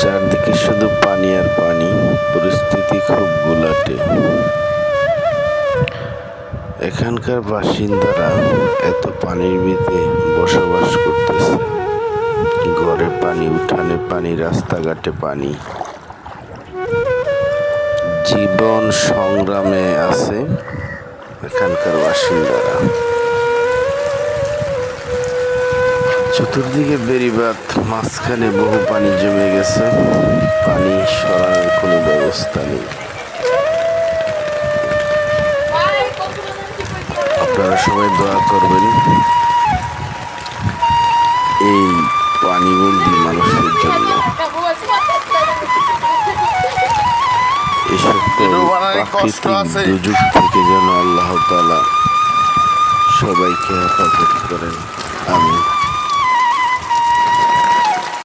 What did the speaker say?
চারদিকে শুধু পানি আর পানি, পরিস্থিতি খুব ঘোলাটে। এখানকার বাসিন্দারা এত পানির ভিতরে বসবাস করতেছে। ঘরে পানি, উঠানে পানি, রাস্তাঘাটে পানি। জীবন সংগ্রামে আছে এখানকার বাসিন্দারা। চতুর্দিকে বেড়িবাঁধ, মাঝখানে বহু পানি জমে গেছে। পানি সরানোর কোনো ব্যবস্থা নেই। আপনারা সবাই দোয়া করবেন এই পানিবন্দী মানুষের জন্য। এই সকল প্রাকৃতিক দুর্যোগ থেকে যেন আল্লাহ তাআলা সবাইকে হেফাজত করেন। আমিন।